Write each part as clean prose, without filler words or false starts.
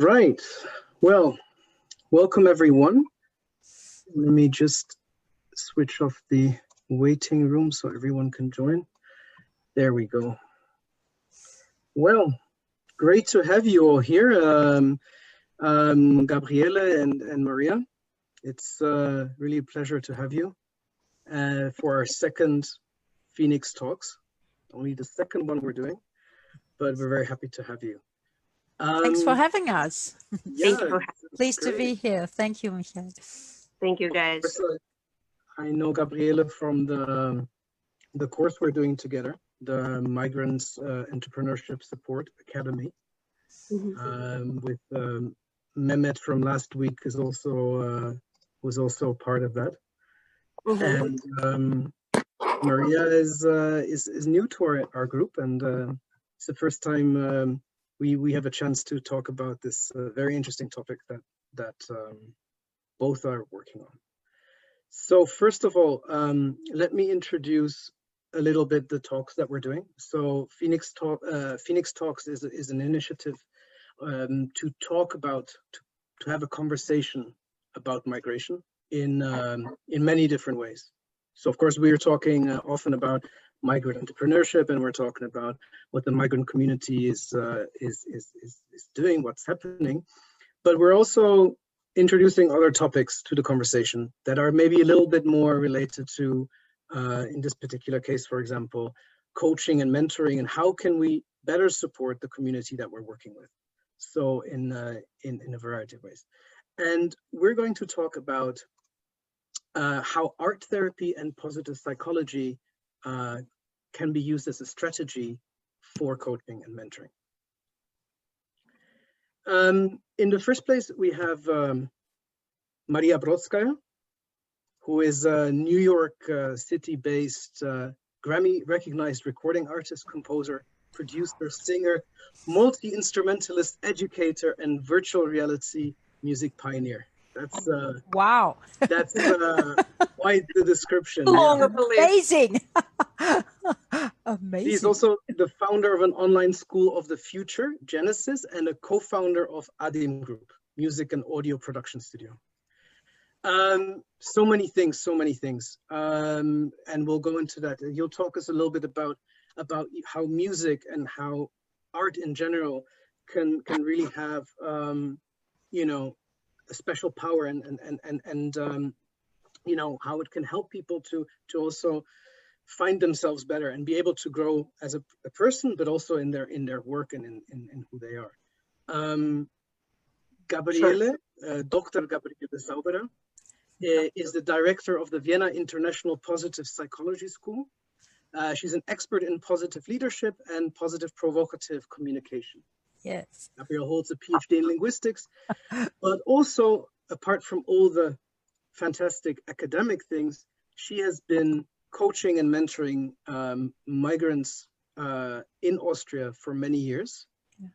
Right. Well, welcome everyone. Let me just switch off the waiting room so everyone can join. There we go. Well, great to have you all here, Gabriele and Maria. It's really a pleasure to have you for our second Phoenix Talks. Only the second one we're doing, but we're very happy to have you. Thanks for having us. Yeah, Thank you. Pleased to be here. Thank you, Michael. Thank you, guys. I know Gabriele from the course we're doing together, the Migrants Entrepreneurship Support Academy, with Mehmet from last week is also was also part of that, and Maria is new to our group, and it's the first time we have a chance to talk about this very interesting topic that both are working on. So first of all, let me introduce a little bit the talks that we're doing. So Phoenix Talks is an initiative to talk about, to have a conversation about migration in many different ways. So of course we are talking often about migrant entrepreneurship, and we're talking about what the migrant community is doing, what's happening, but we're also introducing other topics to the conversation that are maybe a little bit more related to, in this particular case, for example, coaching and mentoring, and how can we better support the community that we're working with. So in a variety of ways. And we're going to talk about how art therapy and positive psychology can be used as a strategy for coaching and mentoring. In the first place, we have Maria Brodskaya, who is a New York City-based Grammy-recognized recording artist, composer, producer, singer, multi-instrumentalist, educator, and virtual reality music pioneer. That's wow. That's quite the description. Yeah. Amazing. Amazing. He's also the founder of an online school of the future, Genesis, and a co-founder of ADIM Group, music and audio production studio. So many things. And we'll go into that. He'll talk us a little bit about how music and how art in general can really have, you know, a special power and you know, how it can help people to also find themselves better and be able to grow as a person, but also in their work and in who they are. Gabriele, Dr. Gabriele 𝗍𝗶𝗅 is the director of the Vienna International Positive Psychology School. She's an expert in positive leadership and positive provocative communication. Yes. Gabriele holds a PhD in linguistics, but also, apart from all the fantastic academic things, she has been coaching and mentoring migrants in Austria for many years,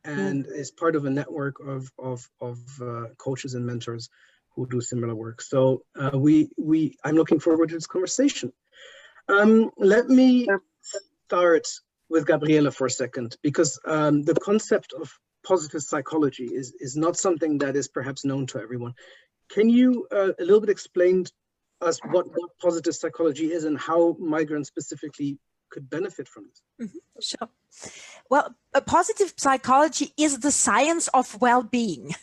and is part of a network of coaches and mentors who do similar work. So I'm looking forward to this conversation. Let me start with Gabriele for a second, because the concept of positive psychology is not something that is perhaps known to everyone. Can you a little bit explain us what positive psychology is and how migrants specifically could benefit from this? Sure. Well, positive psychology is the science of well-being,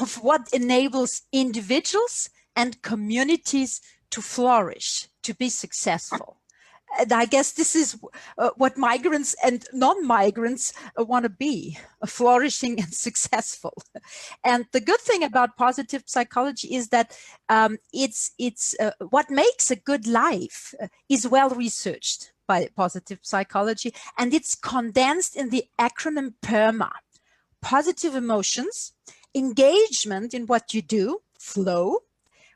of what enables individuals and communities to flourish, to be successful. And I guess this is what migrants and non-migrants want to be, flourishing and successful. And the good thing about positive psychology is that it's what makes a good life is well researched by positive psychology, and it's condensed in the acronym 𝗪𝗪. Positive emotions, engagement in what you do, flow,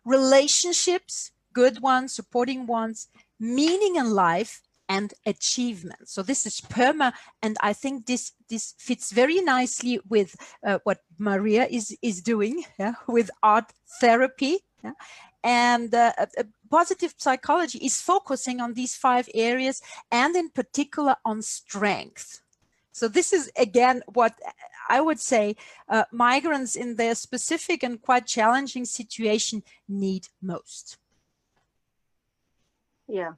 relationships, good ones, supporting ones, meaning in life, and achievement. So this is 𝗪𝗪, and I think this fits very nicely with what Maria is doing, with art therapy. And positive psychology is focusing on these 5 areas, and in particular on strength. So this is again what I would say migrants in their specific and quite challenging situation need most. Yeah.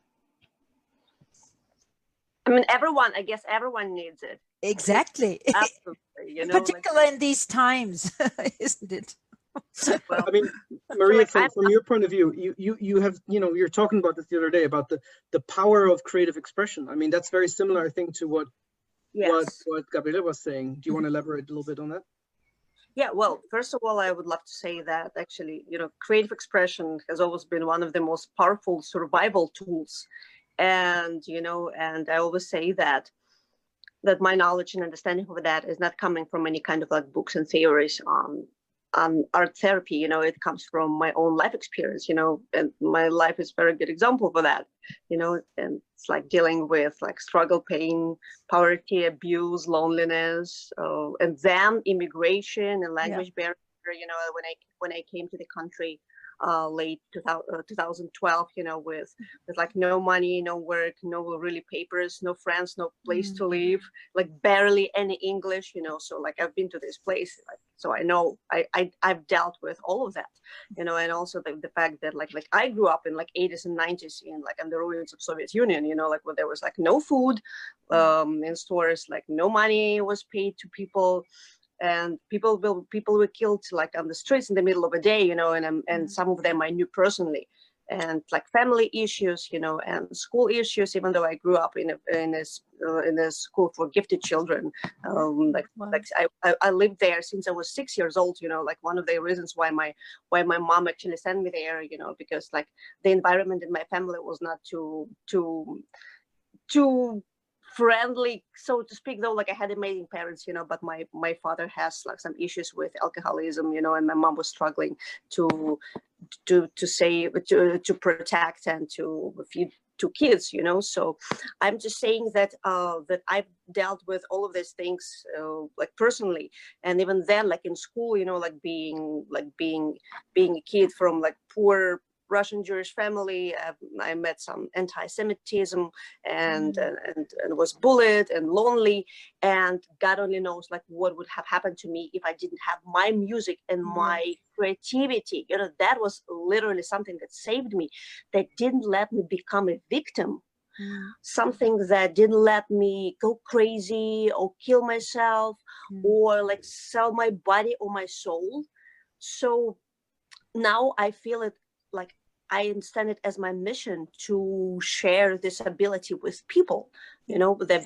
I mean, everyone, I guess everyone needs it. Exactly. Absolutely. You know, particularly in these times, isn't it? Well, I mean, Maria, from your point of view, you have, you know, you're talking about this the other day about the power of creative expression. I mean, that's very similar, I think, to what Gabriela was saying. Do you want to elaborate a little bit on that? Yeah, well, first of all, I would love to say that actually, you know, creative expression has always been one of the most powerful survival tools. And, you know, and I always say that my knowledge and understanding of that is not coming from any kind of like books and theories on art therapy. You know, it comes from my own life experience, you know, and my life is a very good example for that, you know, and it's like dealing with like struggle, pain, poverty, abuse, loneliness, and then immigration and language barrier. You know, when I came to the country late 2012, you know, with like no money, no work, no really papers, no friends, no place to live, like barely any English, you know. So like I've been to this place, like, so I know I've dealt with all of that, you know, and also the fact that like I grew up in like 80s and 90s in like on the ruins of Soviet Union, you know, like where there was like no food in stores, like no money was paid to people. And people were killed like on the streets in the middle of a day, you know, and some of them I knew personally, and like family issues, you know, and school issues. Even though I grew up in a school for gifted children, I lived there since I was 6 years old. You know, like one of the reasons why my mom actually sent me there, you know, because like the environment in my family was not too friendly, so to speak, though. Like I had amazing parents, you know, but my father has like some issues with alcoholism, you know, and my mom was struggling to protect and to feed two kids, you know. So I'm just saying that that I've dealt with all of these things like personally, and even then, like in school, you know, like being a kid from like poor Russian Jewish family, I met some anti-Semitism and was bullied and lonely, and God only knows like what would have happened to me if I didn't have my music and my creativity. You know, that was literally something that saved me, that didn't let me become a victim, something that didn't let me go crazy or kill myself or like sell my body or my soul. So now I feel it like I understand it as my mission to share this ability with people, you know, the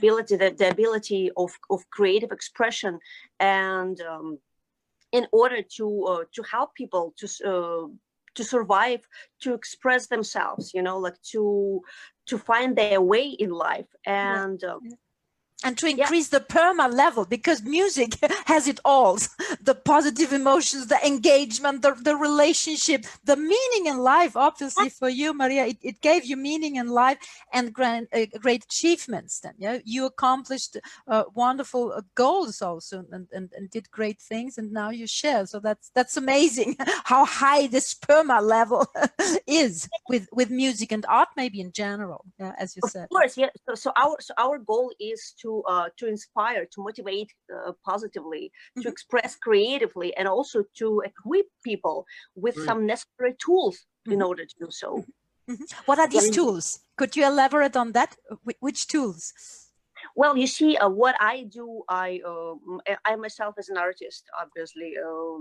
ability of creative expression, and in order to help people to survive, to express themselves, you know, like to find their way in life, and to increase the PERMA level, because music has it all: the positive emotions, the engagement, the relationship, the meaning in life. Obviously for you, Maria, it gave you meaning in life and great achievements. Then, yeah, you accomplished wonderful goals also, and did great things, and now you share. So that's amazing how high this PERMA level is with music and art, maybe in general, as you said. Of course, yeah. So our goal is to inspire, to motivate positively, to express creatively, and also to equip people with some necessary tools in order to do so. What are these tools? Could you elaborate on that? Which tools? Well, you see, what I do, I myself as an artist, obviously,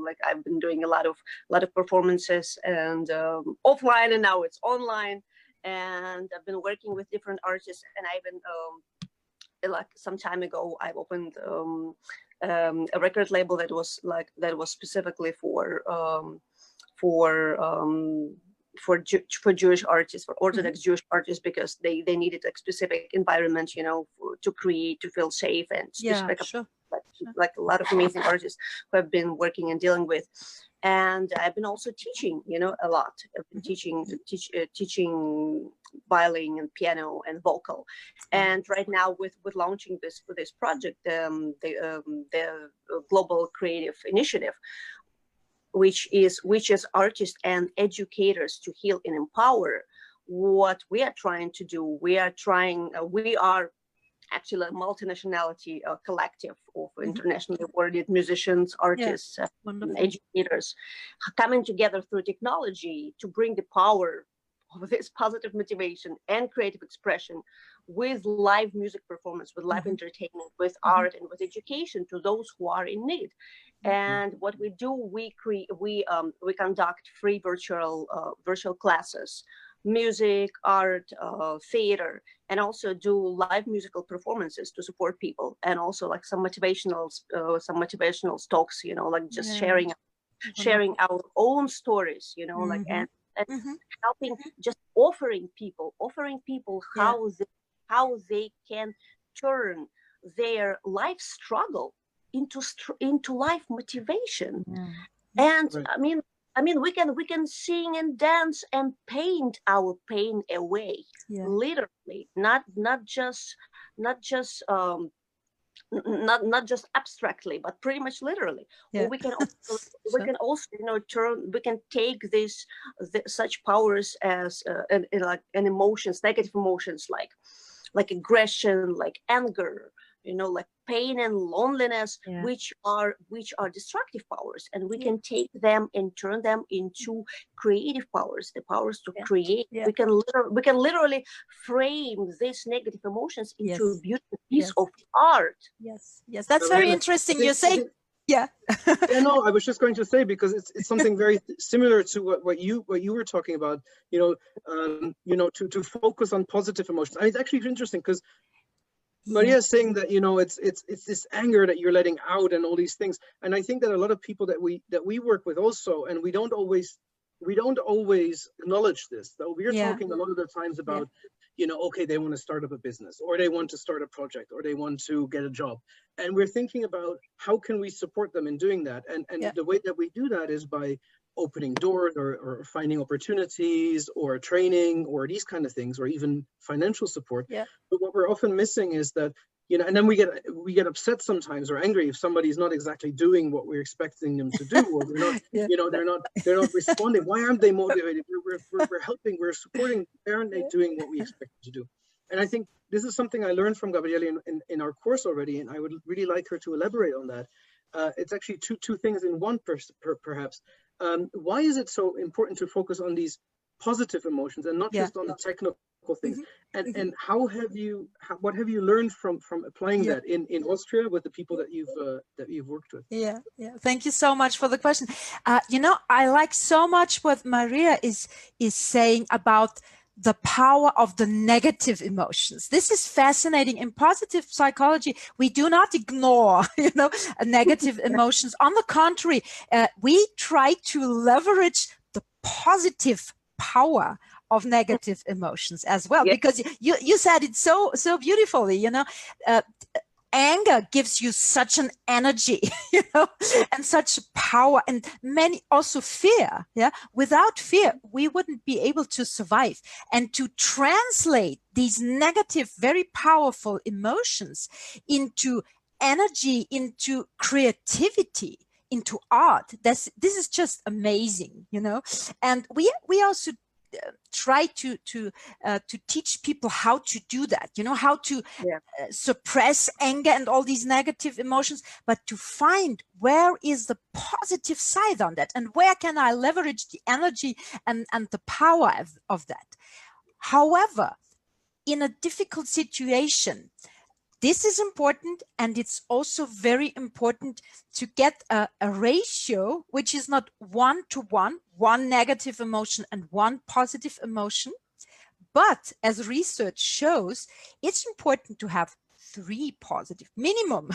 like I've been doing a lot of performances, and offline, and now it's online, and I've been working with different artists, and I've been like some time ago, I opened a record label that was specifically for Jewish artists, for Orthodox Jewish artists, because they needed a specific environment, you know, to create, to feel safe, and like a lot of amazing artists who I've been working and dealing with. And I've been also teaching, you know, a lot. I've been teaching violin and piano and vocal. And right now, with launching this project, the Global Creative Initiative, which is artists and educators to heal and empower. What we are trying to do, we are actually a multinationality collective of internationally awarded musicians, artists, educators, coming together through technology to bring the power of this positive motivation and creative expression with live music performance, with live entertainment, with art, and with education to those who are in need. And what we do, we conduct free virtual classes, music, art, theater, and also do live musical performances to support people, and also like some motivational talks, you know, like just sharing our own stories, you know, like and helping, just offering people how they can turn their life struggle into life motivation. And I mean, we can sing and dance and paint our pain away, literally, not just abstractly, but pretty much literally. Or we can also, you know, we can take such powers as like emotions, negative emotions like aggression, like anger, you know, like pain and loneliness, which are destructive powers, and we can take them and turn them into creative powers, the powers to create. We can literally frame these negative emotions into a beautiful piece of art. That's very interesting. You're saying, no, I was just going to say, because it's something very similar to what you were talking about, you know, to focus on positive emotions. And it's actually interesting because Maria is saying that, you know, it's this anger that you're letting out and all these things. And I think that a lot of people that we work with also, and we don't always acknowledge this, though. We're talking a lot of the times about, you know, okay, they want to start up a business, or they want to start a project, or they want to get a job. And we're thinking about how can we support them in doing that. And the way that we do that is by opening doors, or finding opportunities, or training, or these kind of things, or even financial support. But what we're often missing is that, you know, and then we get upset sometimes, or angry if somebody's not exactly doing what we're expecting them to do, or they're not, you know, they're not responding. Why aren't they motivated? We're helping, we're supporting. Why aren't they doing what we expect them to do? And I think this is something I learned from Gabriele in our course already, and I would really like her to elaborate on that. It's actually two things in one, perhaps. Why is it so important to focus on these positive emotions and not just on the technical things? And what have you learned from applying that in Austria with the people that you've worked with? Thank you so much for the question. You know, I like so much what Maria is saying about the power of the negative emotions. This is fascinating. In positive psychology, we do not ignore, you know, negative emotions. On the contrary, we try to leverage the positive power of negative emotions as well, because you said it so beautifully, you know. Anger gives you such an energy, you know, and such power, and many also fear. Without fear, we wouldn't be able to survive. And to translate these negative, very powerful emotions into energy, into creativity, into art, this is just amazing, you know. And we also try to teach people how to do that, you know, how to suppress anger and all these negative emotions, but to find where is the positive side on that, and where can I leverage the energy and the power of that. However, in a difficult situation, this is important, and it's also very important to get a ratio which is not 1-to-1, one negative emotion and one positive emotion. But as research shows, it's important to have 3 positive, minimum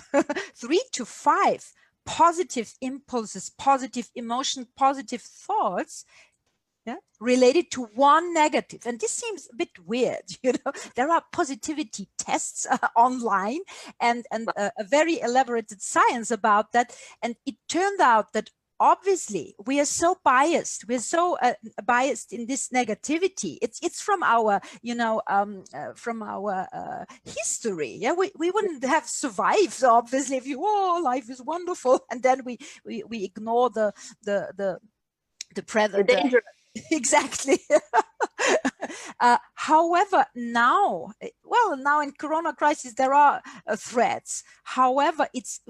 3 to 5 positive impulses, positive emotions, positive thoughts, related to 1 negative. And this seems a bit weird, you know. There are positivity tests online and a very elaborated science about that. And it turned out that obviously we are so biased. We're so biased in this negativity. It's from our, you know, from our history. We wouldn't have survived, obviously, if life is wonderful, and then we ignore the danger. Exactly. However, now well, now in Corona crisis, there are threats. However, it's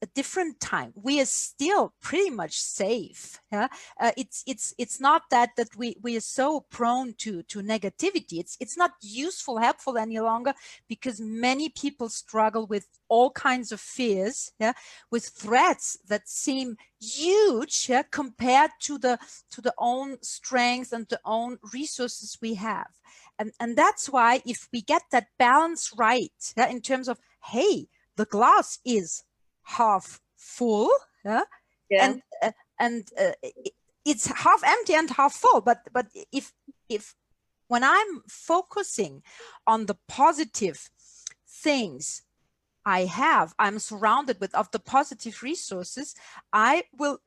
a different time. We are still pretty much safe. Yeah? It's not that we are so prone to negativity. It's not useful, helpful any longer, because many people struggle with all kinds of fears, yeah, with threats that seem huge, yeah, compared to the own strength and the own resources we have. And that's why if we get that balance right, yeah, in terms of, hey, the glass is half full, yeah, Yeah. and it's half empty and half full. But if when I'm focusing on the positive things I'm surrounded with, of the positive resources, I will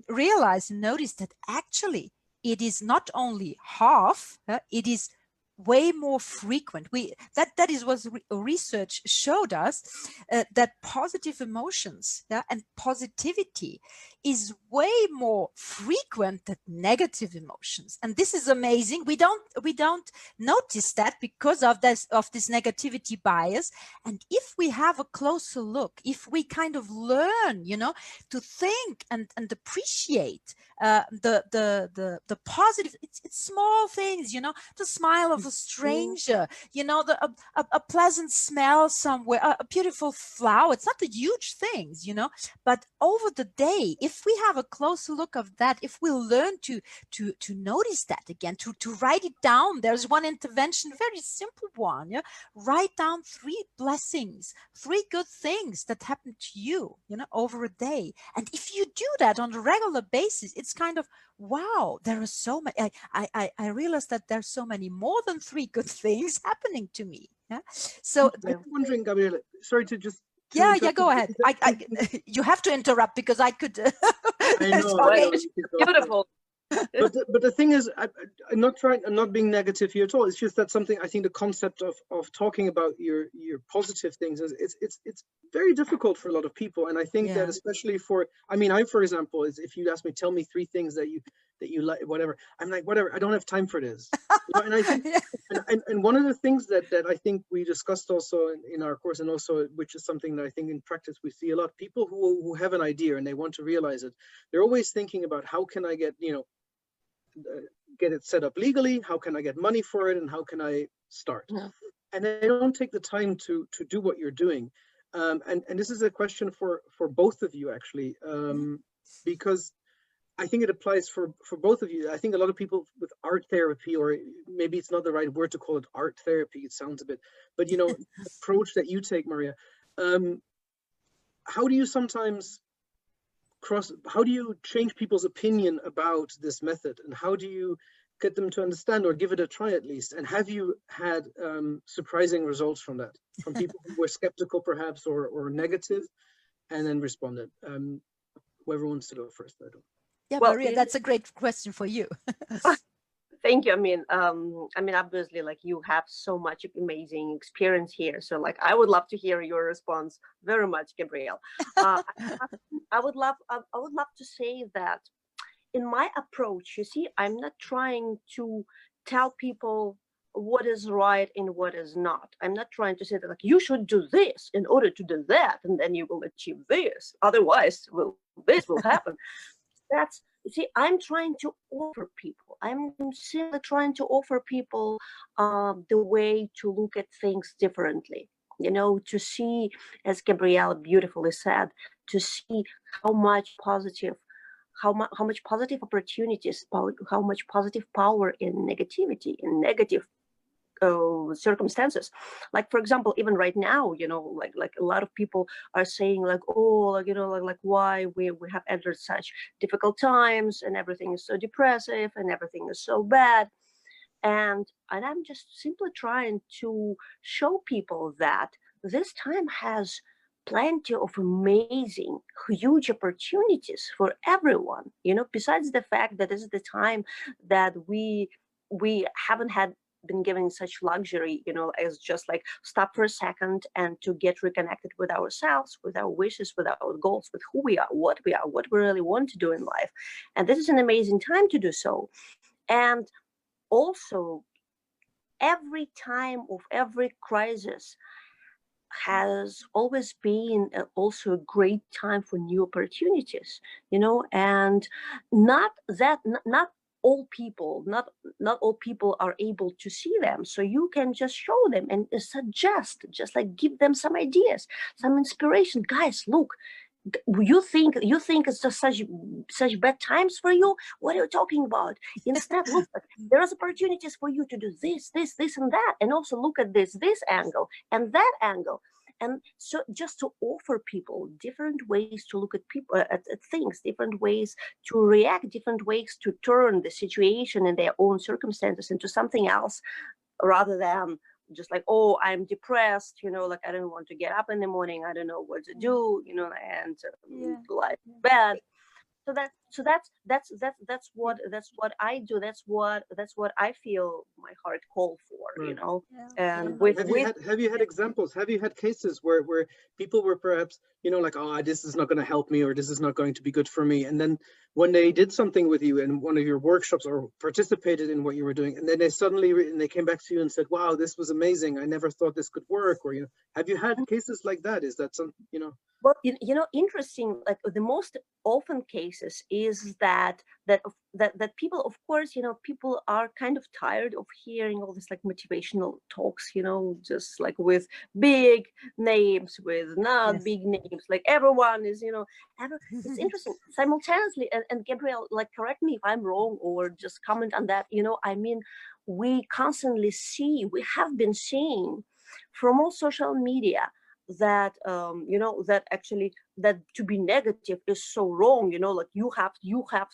realize and notice that actually it is not only half, it is way more frequent. That is what research showed us, that positive emotions, yeah, and positivity is way more frequent than negative emotions. And this is amazing. We don't notice that because of this negativity bias. And if we have a closer look, if we kind of learn, you know, to think and appreciate the positive, it's small things, you know, the smile of a stranger, you know, a pleasant smell somewhere, a beautiful flower. It's not the huge things, you know, but over the day, if we have a closer look of that, if we learn to notice that again, to write it down. There's one intervention, very simple one, yeah, write down 3 blessings, 3 good things that happened to you, you know, over a day. And if you do that on a regular basis, it's kind of, wow, there are so many, I realized that there's so many more than 3 good things happening to me. Yeah. So I'm wondering, Gabriele, sorry to just. Yeah, go ahead. You have to interrupt because I could. I know. It's beautiful. But the thing is, I'm not being negative here at all. It's just that something, I think the concept of talking about your positive things it's very difficult for a lot of people. And I think that especially for, I mean, for example, if you ask me, tell me 3 things that you like, whatever, I'm like, whatever, I don't have time for this. You know, and I think, and one of the things that I think we discussed also in our course, and also, which is something that I think in practice we see a lot, people who have an idea and they want to realize it, they're always thinking about, how can I get, you know, get it set up legally, how can I get money for it, and how can I start? Yeah. And they don't take the time to do what you're doing. And this is a question for both of you, actually, because I think it applies for both of you. I think a lot of people with art therapy, or maybe it's not the right word to call it art therapy, it sounds a bit, but you know, the approach that you take, Maria, how do you sometimes how do you change people's opinion about this method, and how do you get them to understand or give it a try at least? And have you had surprising results from that, from people who were skeptical perhaps or negative and then responded? Whoever wants to go first, I don't. Yeah, well, Maria, that's a great question for you. Thank you. I mean, obviously, like, you have so much amazing experience here. So, like, I would love to hear your response very much, Gabriele. I would love to say that in my approach, you see, I'm not trying to tell people what is right and what is not. I'm not trying to say that, like, you should do this in order to do that, and then you will achieve this. Otherwise, this will happen. You see, I'm trying to offer people. I'm simply trying to offer people the way to look at things differently. You know, to see, as Gabriele beautifully said, to see how much positive opportunities, how much positive power in negativity, in negative circumstances. Like, for example, even right now, you know, like a lot of people are saying, like, oh, like, you know, like why we have entered such difficult times, and everything is so depressive, and everything is so bad. And I'm just simply trying to show people that this time has plenty of amazing, huge opportunities for everyone. You know, besides the fact that this is the time that we haven't been given such luxury, you know, as just like stop for a second and to get reconnected with ourselves, with our wishes, with our goals, with who we are, what we really want to do in life. And this is an amazing time to do so. And also, every time of every crisis has always been also a great time for new opportunities, you know, and not all people, not all people are able to see them. So you can just show them and suggest, just like give them some ideas, some inspiration. Guys, look, you think it's just such bad times for you? What are you talking about? Instead, look, there's opportunities for you to do this and that, and also look at this angle and that angle. And so just to offer people different ways to look at people, at things, different ways to react, different ways to turn the situation and their own circumstances into something else, rather than just like, oh, I'm depressed, you know, like I don't want to get up in the morning, I don't know what to do, you know, and life is bad. So that's what I do. That's what I feel my heart call for, you know. And have you had examples? Have you had cases where people were perhaps, you know, like, oh, this is not going to help me, or this is not going to be good for me, and then when they did something with you in one of your workshops or participated in what you were doing, and then they suddenly and they came back to you and said, wow, this was amazing, I never thought this could work, or, you know, have you had cases like that? Is that some, you know? Well, you know, interesting, like the most often cases is that people, of course, you know, people are kind of tired of hearing all this like motivational talks, you know, just like with big names, with not big names, like everyone is, you know, it's interesting. Simultaneously, and Gabrielle, like, correct me if I'm wrong, or just comment on that, you know, I mean, we constantly see, we have been seeing from all social media that you know, that actually, that to be negative is so wrong, you know, like you have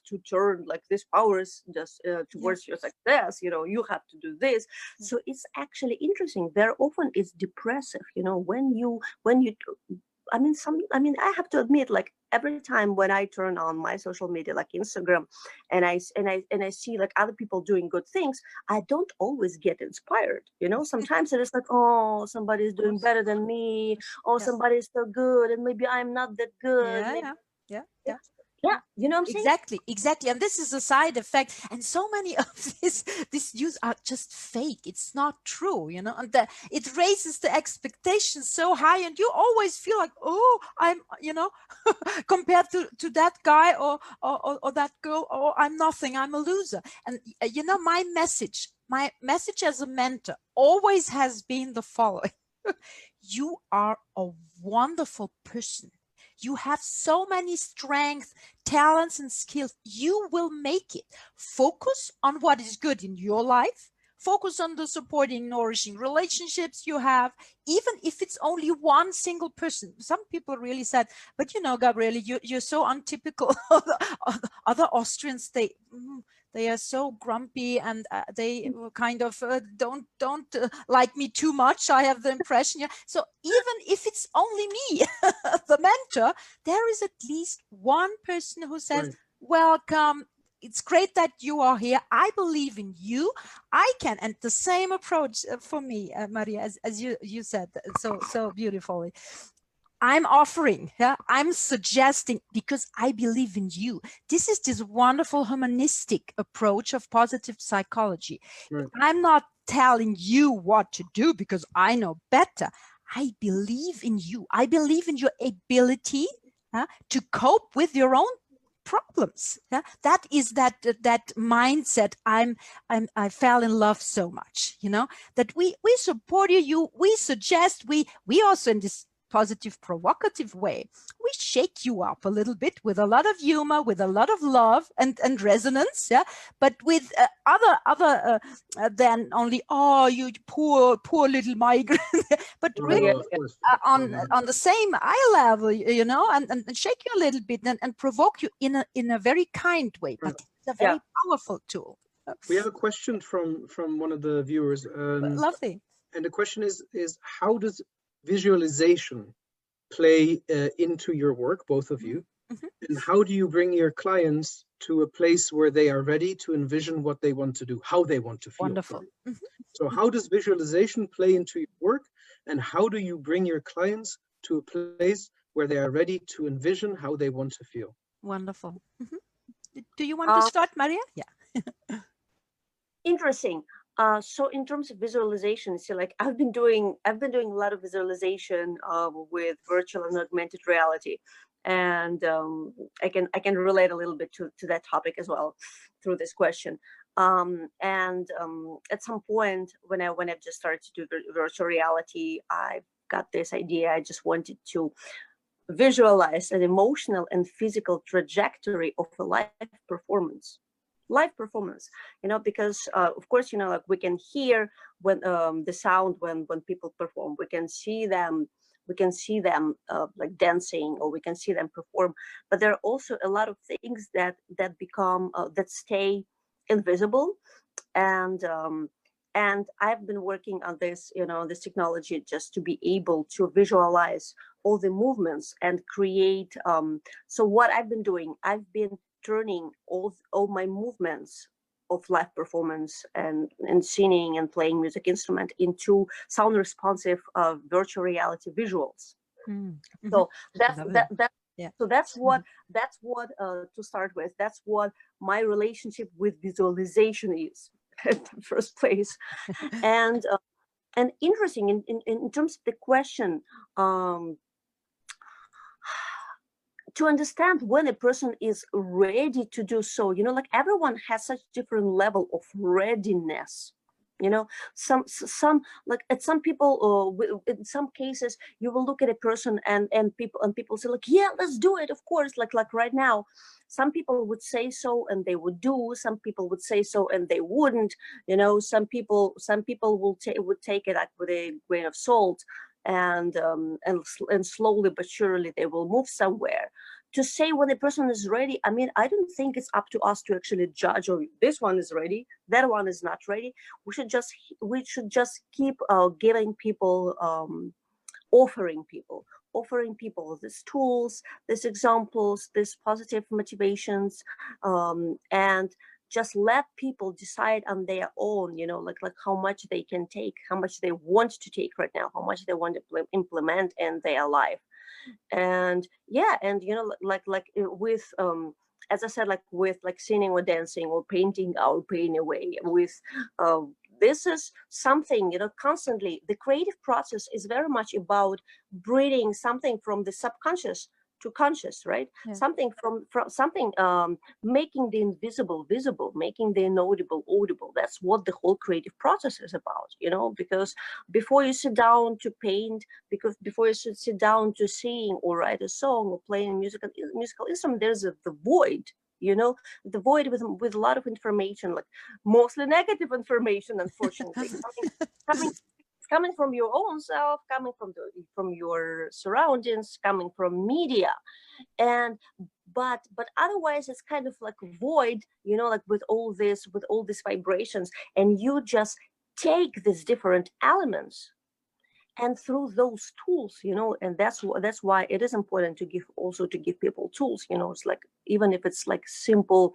to turn like this powers just towards your success, you know, you have to do this. So it's actually interesting, very often it's depressive, you know, when you I mean, I have to admit, like every time when I turn on my social media, like Instagram, and I see like other people doing good things, I don't always get inspired. You know, sometimes it is like, oh, somebody's doing better than me. Oh, somebody's so good, and maybe I'm not that good. Yeah, you know what I'm saying? Exactly. And this is a side effect. And so many of these news are just fake. It's not true, you know, and it raises the expectations so high, and you always feel like, oh, I'm, you know, compared to that guy or that girl, oh, I'm nothing, I'm a loser. And, you know, my message as a mentor always has been the following. You are a wonderful person. You have so many strengths, talents, and skills. You will make it. Focus on what is good in your life. Focus on the supporting, nourishing relationships you have, even if it's only one single person. Some people really said, but you know, Gabriele, you're so untypical. Other Austrians, they are so grumpy, and they kind of don't like me too much. I have the impression. Yeah. So even if it's only me, the mentor, there is at least one person who says, welcome. It's great that you are here. I believe in you. I can. And the same approach for me, Maria, as you said so beautifully. I'm offering, I'm suggesting, because I believe in you. This is this wonderful humanistic approach of positive psychology. I'm not telling you what to do because I know better. I believe in you. I believe in your ability to cope with your own problems. That is that mindset. I fell in love so much, you know, that we support you. We suggest, we also, in this positive, provocative way, we shake you up a little bit with a lot of humor, with a lot of love and resonance, but with other than only, oh, you poor little migrant, but really on the same eye level, you know, and shake you a little bit and provoke you in a very kind way. But it's a very powerful tool. We have a question from one of the viewers. Lovely. And the question is how does visualization play into your work, both of you? And how do you bring your clients to a place where they are ready to envision what they want to do, how they want to feel? Wonderful. So how does visualization play into your work, and how do you bring your clients to a place where they are ready to envision how they want to feel? Wonderful. Do you want to start, Maria? Yeah. Interesting. So in terms of visualization, see, like I've been doing a lot of visualization with virtual and augmented reality, and I can relate a little bit to that topic as well through this question. At some point when I just started to do virtual reality, I got this idea. I just wanted to visualize an emotional and physical trajectory of a live performance, you know, because of course, you know, like we can hear when the sound when people perform, we can see them like dancing, or we can see them perform, but there are also a lot of things that become that stay invisible. And I've been working on this, you know, this technology, just to be able to visualize all the movements and create. So what I've been doing, I've been turning all my movements of live performance and singing and playing music instrument into sound responsive virtual reality visuals. Mm-hmm. So that's Yeah. So that's what to start with, that's what my relationship with visualization is in the first place. And interesting in terms of the question, to understand when a person is ready to do so, you know, like everyone has such different level of readiness. You know, some like at some people, in some cases, you will look at a person and people say like, yeah, let's do it, of course, like right now. Some people would say so and they would do. Some people would say so and they wouldn't. You know, some people would take it like with a grain of salt, and slowly but surely they will move somewhere. To say when a person is ready, I mean, I don't think it's up to us to actually judge, or this one is ready, that one is not ready. We should just keep giving people, offering people these tools, these examples, these positive motivations, and just let people decide on their own, you know, like how much they can take, how much they want to take right now, how much they want to implement in their life. And yeah, and you know, like with as I said, like with like singing or dancing or painting our pain away, with this is something, you know, constantly the creative process is very much about breeding something from the subconscious to conscious, right? Yeah. Something from something, making the invisible visible, making the inaudible audible. That's what the whole creative process is about, you know, because before you sit down to paint, because before you should sit down to sing or write a song or play a musical instrument, there's the void, you know, the void with a lot of information, like mostly negative information, unfortunately, coming from your own self, coming from your surroundings, coming from media. And but otherwise it's kind of like void, you know, like with all these vibrations, and you just take these different elements, and through those tools, you know, and that's why it is important to give people tools, you know. It's like, even if it's like simple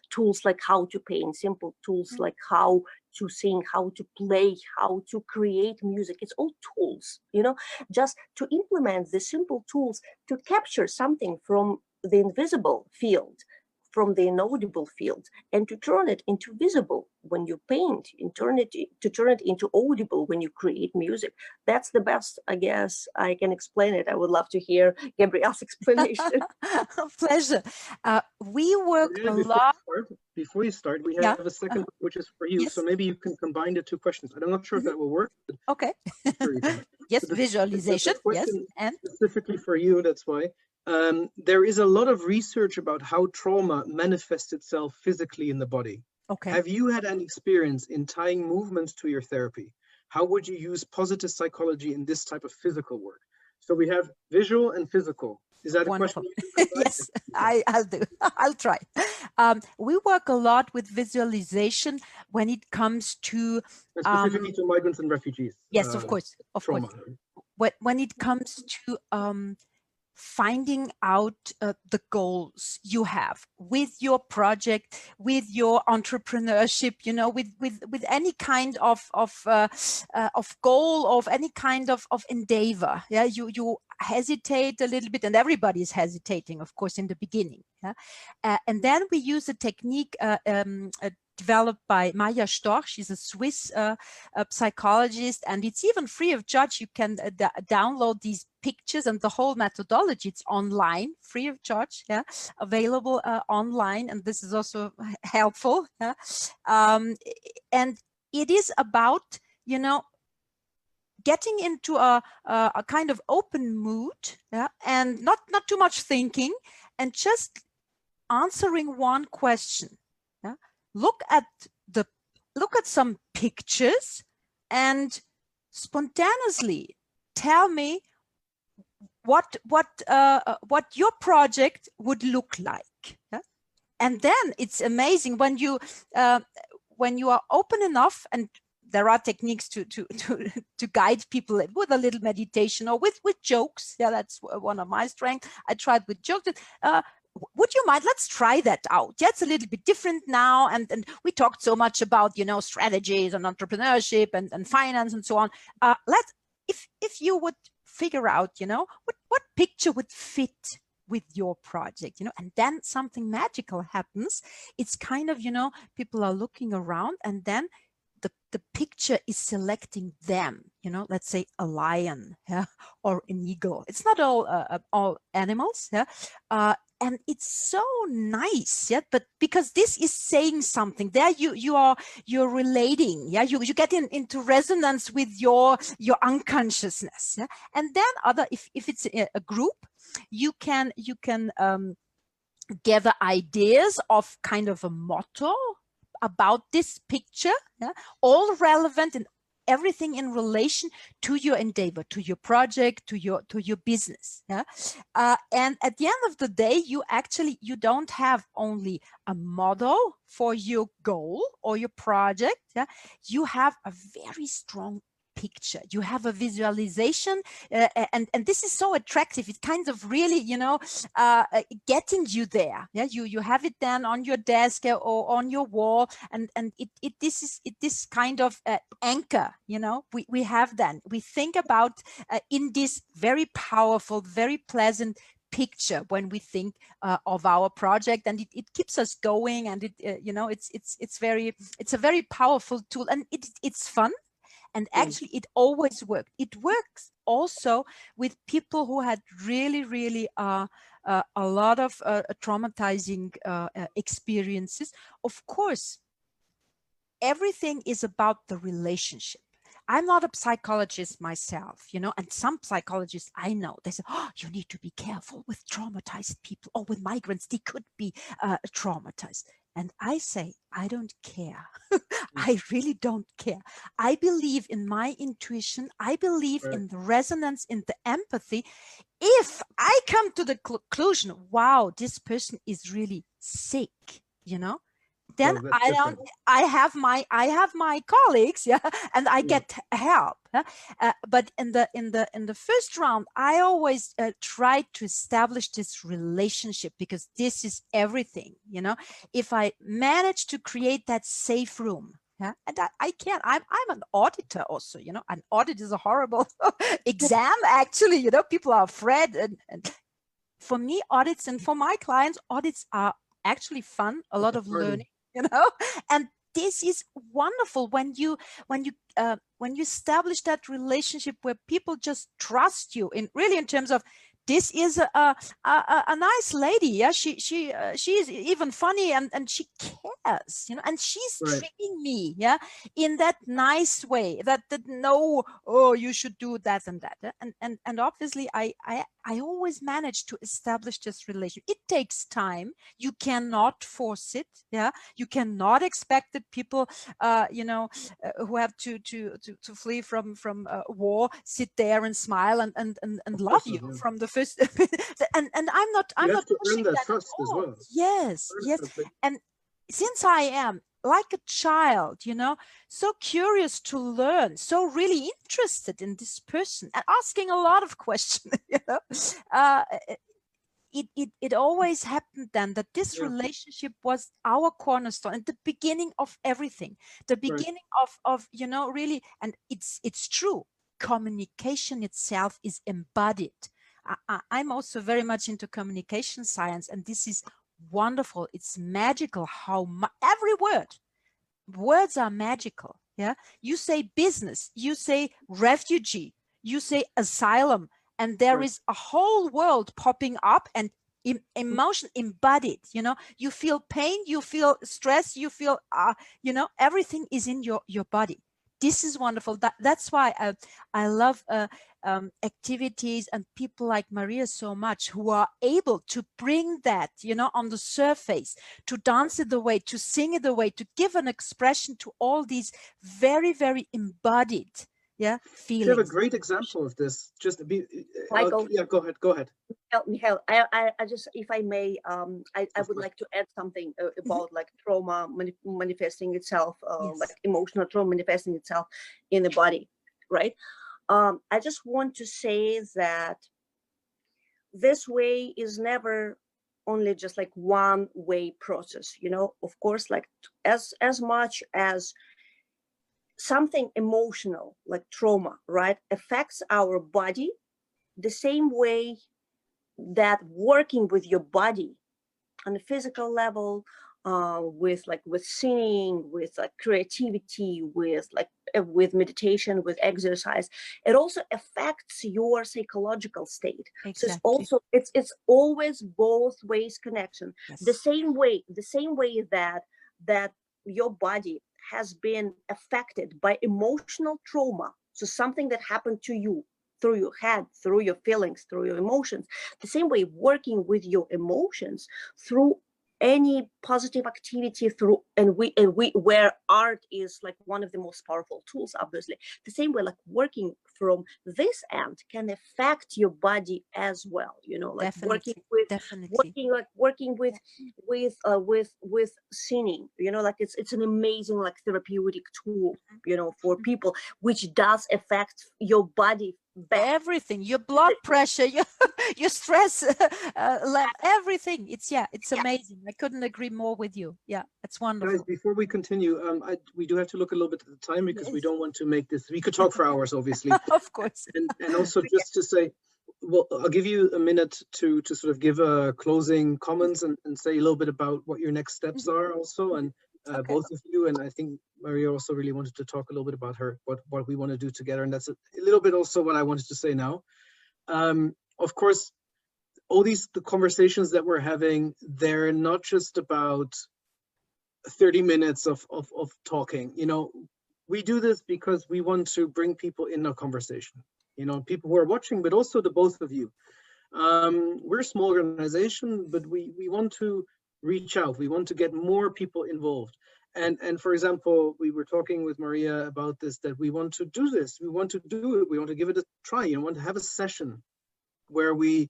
tools like how to paint, simple tools like how to sing, how to play, how to create music, it's all tools, you know, just to implement the simple tools to capture something from the invisible field, from the inaudible field, and to turn it into visible when you paint, and turn it into audible when you create music. That's the best, I guess, I can explain it. I would love to hear Gabrielle's explanation. Pleasure. We work a lot. Before you start, we have a second, which is for you. Yes. So maybe you can combine the two questions. I'm not sure if that will work. Okay. Yes, so visualization. Yes, and specifically for you, that's why. There is a lot of research about how trauma manifests itself physically in the body. Okay. Have you had any experience in tying movements to your therapy? How would you use positive psychology in this type of physical work? So we have visual and physical. Is that wonderful. A question? Yes, I'll do. I'll try. We work a lot with visualization when it comes to specifically to migrants and refugees. Yes, of course, of trauma. course. When it comes to finding out the goals you have with your project, with your entrepreneurship, you know, with any kind of goal, of any kind of endeavor. Yeah, you hesitate a little bit, and everybody is hesitating, of course, in the beginning. Yeah, and then we use a technique developed by Maja Storch. She's a Swiss psychologist, and it's even free of charge. You can download these pictures and the whole methodology. It's online, free of charge, yeah, available online, and this is also helpful. Yeah? And it is about, you know, getting into a kind of open mood, yeah, and not too much thinking, and just answering one question. Yeah? Look at some pictures and spontaneously tell me what your project would look like. Yeah? And then it's amazing when you are open enough, and there are techniques to guide people with a little meditation or with jokes. Yeah, that's one of my strengths. I tried with jokes. Would you mind? Let's try that out. Yeah, it's a little bit different now. And we talked so much about, you know, strategies and entrepreneurship and finance and so on. If you would figure out, you know, what picture would fit with your project, you know, and then something magical happens. It's kind of, you know, people are looking around, and then the picture is selecting them, you know, let's say a lion, yeah, or an eagle. It's not all animals, yeah, and it's so nice, yeah. But because this is saying something, there you're relating, yeah. You get into resonance with your unconsciousness, yeah. And then if it's a group, you can gather ideas of kind of a motto about this picture, yeah, all relevant and everything in relation to your endeavor, to your project, to your business. Yeah? And at the end of the day, you don't have only a model for your goal or your project. Yeah? You have a very strong picture. You have a visualization, and this is so attractive. It's kind of really, you know, getting you there. Yeah, you have it then on your desk or on your wall, and this kind of anchor. You know, we have then. We think about in this very powerful, very pleasant picture when we think of our project, and it keeps us going, and you know, it's a very powerful tool, and it's fun. And actually, it always worked. It works also with people who had really a lot of traumatizing experiences. Of course, everything is about the relationship. I'm not a psychologist myself, you know, and some psychologists I know, they say, oh, you need to be careful with traumatized people, or with migrants, they could be traumatized. And I say, I don't care. I really don't care. I believe in my intuition. I believe in the resonance, in the empathy. If I come to the conclusion, wow, this person is really sick, you know, then I have my colleagues, yeah, and I get help. But in the first round, I always try to establish this relationship, because this is everything, you know. If I manage to create that safe room, yeah, and I can. I'm an auditor also, you know. An audit is a horrible exam, actually, you know. People are afraid, and for me, audits, and for my clients, audits are actually fun, a lot of learning, you know. And this is wonderful when you establish that relationship where people just trust you in terms of, this is a nice lady, yeah, she is even funny, and she cares, you know, and she's treating me, yeah, in that nice way, that no, oh, you should do that and that, and obviously I always manage to establish this relation. It takes time. You cannot force it, yeah. You cannot expect that people, you know, who have to flee from war, sit there and smile and love you from the first. and I'm not pushing that trust as well. Yes. And since I am like a child, you know, so curious to learn, so really interested in this person, and asking a lot of questions, you know, it always happened then that this relationship was our cornerstone at the beginning of everything, the beginning of you know, really. And it's true, communication itself is embodied. I'm also very much into communication science, and this is wonderful. It's magical how every word words are magical. Yeah, you say business, you say refugee, you say asylum, and there is a whole world popping up and emotion embodied. You know, you feel pain, you feel stress, you feel you know, everything is in your body. This is wonderful. That's why I love activities and people like Maria so much, who are able to bring that, you know, on the surface, to dance it away, to sing it away, to give an expression to all these very, very embodied feelings. You have a great example of this. Just be, Michael, yeah, go ahead. Michael, I just, if I may, I would like to add something about like trauma manifesting itself, like emotional trauma manifesting itself in the body, right? I just want to say that this way is never only just like one way process, you know. Of course, like as much as something emotional like trauma, right, affects our body, the same way that working with your body on a physical level, with singing, with like creativity, with meditation, with exercise, it also affects your psychological state. Exactly. So it's always both ways connection. Yes. The same way that your body has been affected by emotional trauma, so something that happened to you through your head, through your feelings, through your emotions, the same way working with your emotions through any positive activity, through and we where art is like one of the most powerful tools, obviously, the same way like working from this end can affect your body as well, you know, like working with singing, you know, like it's an amazing like therapeutic tool, you know, for people, which does affect your body back. Everything, your blood pressure, your stress level, everything. It's amazing. I couldn't agree more with you. Yeah, it's wonderful. Guys, before we continue, we do have to look a little bit at the time, because we don't want to make this, we could talk for hours, obviously. Of course. And also just to say, well, I'll give you a minute to sort of give closing comments and say a little bit about what your next steps are also, and both of you. And I think Maria also really wanted to talk a little bit about what we want to do together, and that's a little bit also what I wanted to say now. Of course, all the conversations that we're having, they're not just about 30 minutes of talking. You know, we do this because we want to bring people in a conversation, you know, people who are watching, but also the both of you. We're a small organization, but we want to reach out. We want to get more people involved. And for example, we were talking with Maria about this, that we want to do this. We want to do it. We want to give it a try. You know, want to have a session where we,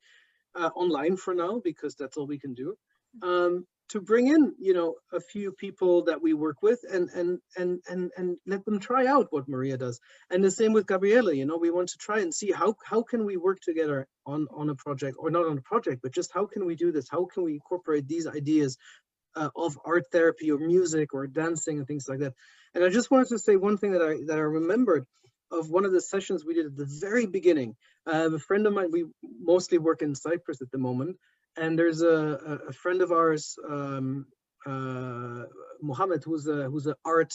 online for now, because that's all we can do, to bring in, you know, a few people that we work with and let them try out what Maria does. And the same with Gabriele, you know, we want to try and see how can we work together on a project, or not on a project, but just how can we do this? How can we incorporate these ideas of art therapy or music or dancing and things like that? And I just wanted to say one thing that I remembered of one of the sessions we did at the very beginning. A friend of mine, we mostly work in Cyprus at the moment, and there's a friend of ours, Mohammed, who's an art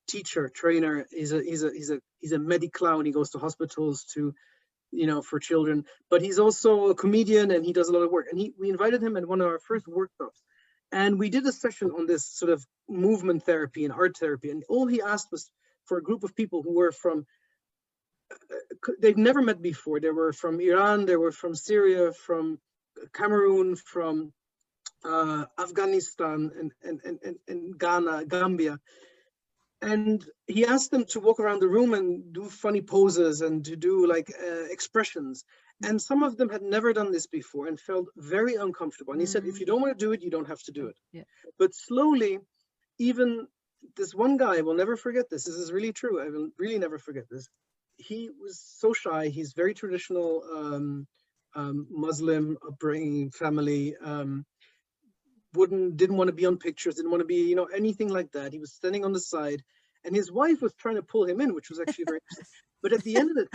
teacher, trainer. He's a medi-clown. He goes to hospitals to, you know, for children, but he's also a comedian, and he does a lot of work. And we invited him at one of our first workshops, and we did a session on this sort of movement therapy and art therapy. And all he asked was for a group of people who were from, they've never met before. They were from Iran, they were from Syria, from Cameroon, from Afghanistan, and Ghana, Gambia. And he asked them to walk around the room and do funny poses and to do like expressions. And some of them had never done this before and felt very uncomfortable. And he said, if you don't want to do it, you don't have to do it. Yeah. But slowly, even this one guy, I will never forget this. This is really true. I will really never forget this. He was so shy. He's very traditional Muslim upbringing, family. Didn't want to be on pictures, didn't want to be, you know, anything like that. He was standing on the side, and his wife was trying to pull him in, which was actually very interesting. But at the end of it,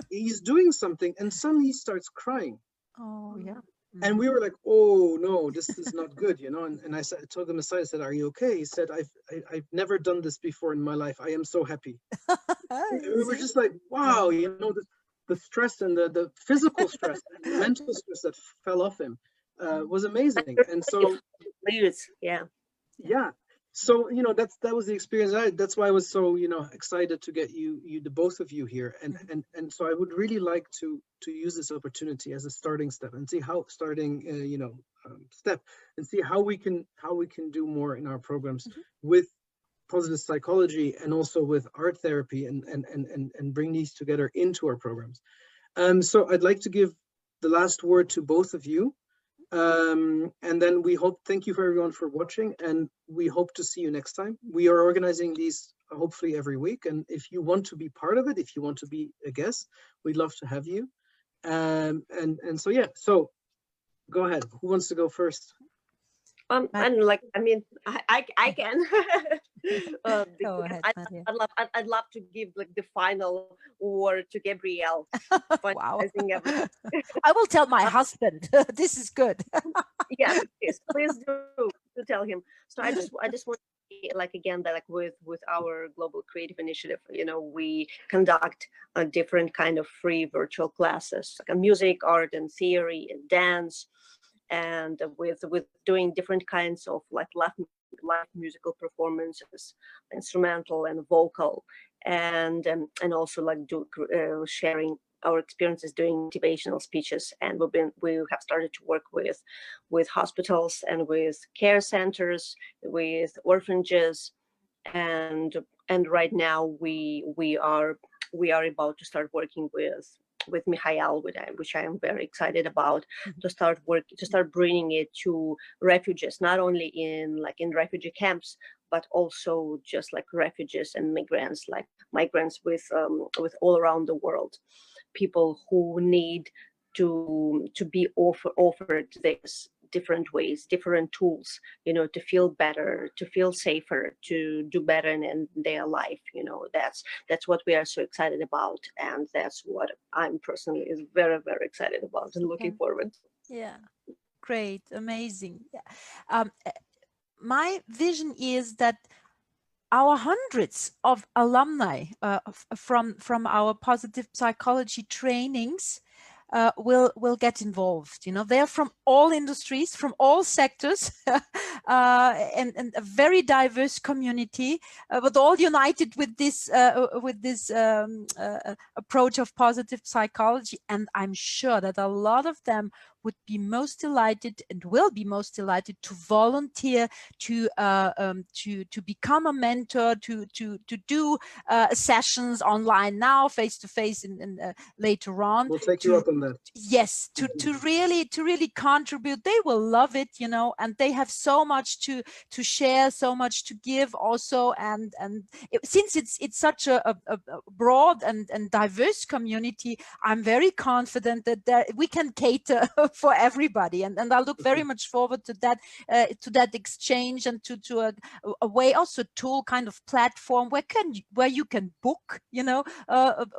he's doing something, and suddenly he starts crying. Oh, yeah. And we were like, oh no, this is not good, you know. And I told him aside, I said, are you okay? He said, I've never done this before in my life. I am so happy. We were just like, wow, you know, the stress and the physical stress and the mental stress that fell off him was amazing. And so, yeah. So, you know, that was the experience. That's why I was so, you know, excited to get the both of you here. And so I would really like to use this opportunity as a starting step and see how step and see how we can do more in our programs with positive psychology and also with art therapy and bring these together into our programs. So I'd like to give the last word to both of you. And then thank you for everyone for watching, and we hope to see you next time. We are organizing these hopefully every week, and if you want to be part of it, if you want to be a guest, we'd love to have you. And so, yeah, so go ahead. Who wants to go first? I can. Go ahead, I'd love to give like the final word to Gabrielle. Wow. I will tell my husband. This is good. Yes, please do tell him. So I just want to, like, again, that like with our global creative initiative, you know, we conduct a different kind of free virtual classes, like music, art, and theory, and dance. And with doing different kinds of like live musical performances, instrumental and vocal, and also like sharing our experiences doing motivational speeches. And we have started to work with hospitals and with care centers, with orphanages, and right now we are about to start working with Michael, which I am very excited about, to start bringing it to refugees, not only in refugee camps, but also just like refugees and migrants, like migrants with all around the world, people who need to be offered this different ways, different tools, you know, to feel better, to feel safer, to do better in their life. You know, that's what we are so excited about, and that's what I'm personally is very, very excited about and looking forward to. Yeah, great, amazing. Yeah. My vision is that our hundreds of alumni from our positive psychology trainings will get involved. You know, they're from all industries, from all sectors, and a very diverse community, but all united with this approach of positive psychology. And I'm sure that a lot of them would be most delighted and will be most delighted to volunteer, to become a mentor, to do sessions online now, face to face, and later on. We'll take you up on that. Yes, to really contribute. They will love it, you know, and they have so much to share, so much to give also. And since it's such a broad and diverse community, I'm very confident that we can cater for everybody, and I look very much forward to that exchange, and to a way, also tool kind of platform where you can book, you know,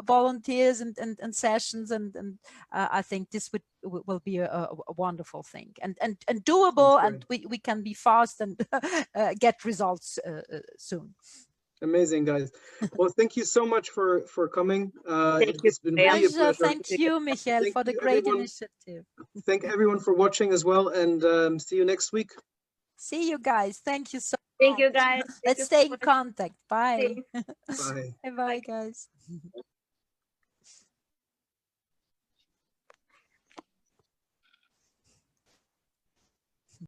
volunteers and sessions, and I think this will be a wonderful thing, and doable, and we can be fast and get results soon. Amazing, guys. Well, thank you so much for coming. It's been really a pleasure. Thank you, Michael, for the great initiative. Thank everyone for watching as well, and see you next week. See you guys. Thank you so much. Thank you, guys. Let's stay in contact. Bye. Bye. Bye, guys.